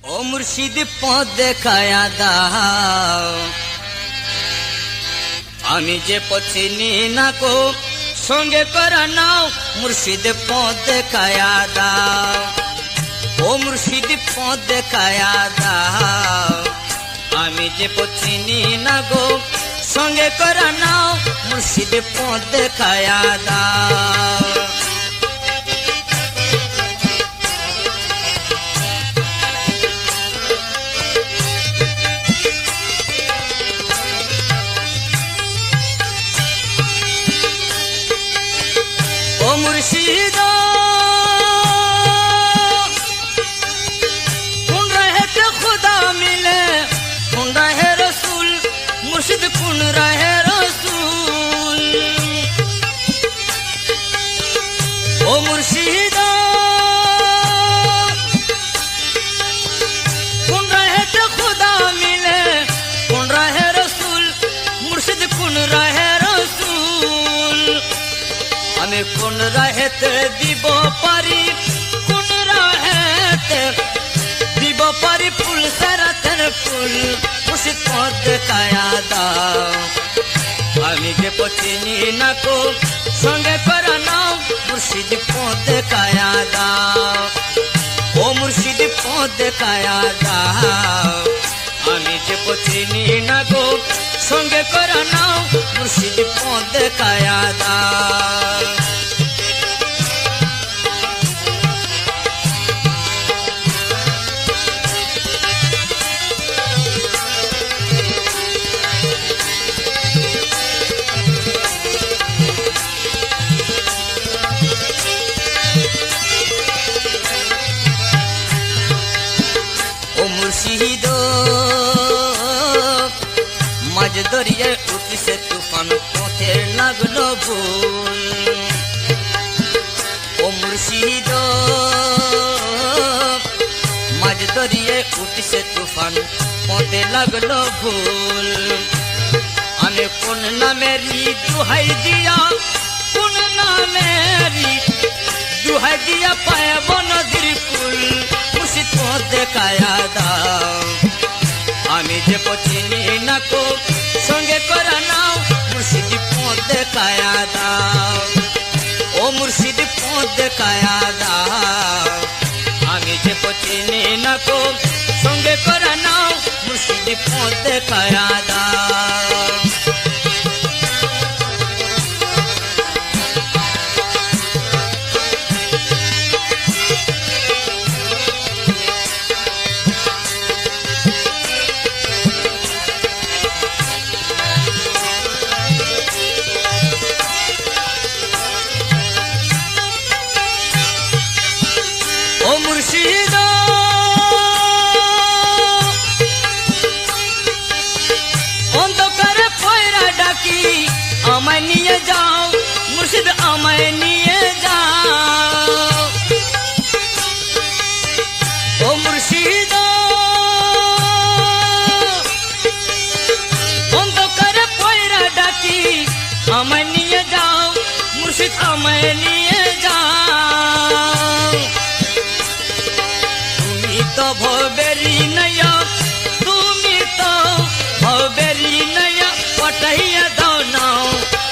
ও মুর্শিদ পথ দেখায়া দাও, আমি যে পথ চিনি না গো, সঙ্গে করা নাও মুর্শিদ পথ দেখায়া দাও। ও মুর্শিদ পথ দেখায়া দাও, আমি যে পথ চিনি না গো, সঙ্গে করা নাও মুর্শিদ পথ দেখায়া দাও। ও মুর্শিদ কোন রাহে খুদা মিলে, কোন রাহে রসুল, মুর্শিদ কোন রাহে রসুল। ও মুর্শিদ কোন রাহে খুদা মিলে, কোন রাহে রসুল, মুর্শিদ কোন রাহে রসুল। আমি কোন রাহেতে দিব পারি, কোন রাহেতে দিব পারি ফুল সারাতের ফুল, মুর্শিদ পথ দেখায়া দাও। আমি যে পথ চিনি না গো, সঙ্গে করা নাও মুর্শিদ পথ দেখায়া দাও। ও মুর্শিদ পথ দেখায়া দাও, আমি যে পথ চিনি না গো, সঙ্গে করা নাও মুর্শিদ পথ দেখায়া দাও। ও মুর্শিদ মাঝ দরিয়ায় উঠছে তুফান, পথে লাগলো ভুল। ও মুর্শিদ মাঝ দরিয়ায় উঠছে তুফান, পথে লাগলো ভুল। আমি কোন নামেরই দুহাই দিয়া, কোন নামেরই দুহাই দিয়া পায়াব নদীর কুল, মুর্শিদ পথ দেখায়া দাও। আমি যে পথ চিনি না গো, সঙ্গে করা নাও মুর্শিদ পথ দেখায়া দাও। ও মুর্শিদ পথ দেখায়া দাও, আমি যে পথ চিনি না গো, সঙ্গে করা নাও মুর্শিদ পথ দেখায়া দাও। ও মুর্শিদ অন্ধকারে পয়রা ডাকি, আমায় নিয়ে যাও মুর্শিদ, আমায় নিয়ে যাও। ও মুর্শিদ অন্ধকারে পয়রা ডাকি, আমায় নিয়ে যাও মুর্শিদ, আমায় নিয়ে যাও। তো ভবেরি নয়া, তুমি তো ভবেরি নয়া, পটাইয়া দাও নাও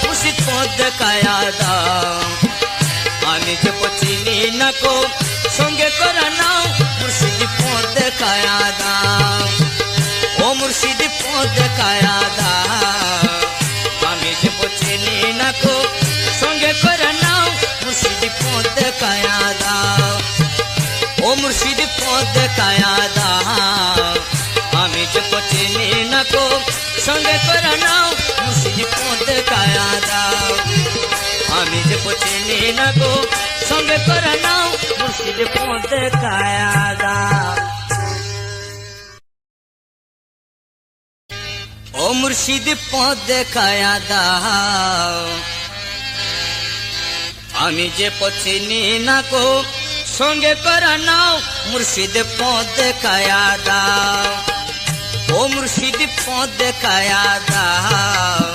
মুর্শিদ পথ দেখায়া দাও। আমি যে পথ চিনি না গো, সঙ্গে করা নাও মুর্শিদ পথ দেখায়া দাও। ও মুর্শিদ পথ দেখায়া দাও, আমি যে পথ চিনি না গো, সঙ্গে করা নাও মুর্শিদ পথ দেখায়া দাও। ও মুর্শিদ পথ দেখায়া দাও, আমি যে পথ চিনি না গো, সঙ্গে করে নাও মুর্শিদ পথ দেখায়া দাও। আমি যে পথ চিনি না গো, সঙ্গে করে নাও মুর্শিদ পথ দেখায়া দাও। ও মুর্শিদ পথ দেখায়া দাও, আমি যে পথ চিনি না গো, সঙ্গে করা নাও মুর্শিদ পথ দেখায়া দাও। ও মুর্শিদ পথ দেখায়া দাও,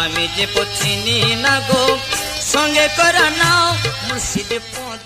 আমি যে পথ চিনি না গো, সঙ্গে করা নাও মুর্শিদ পথ।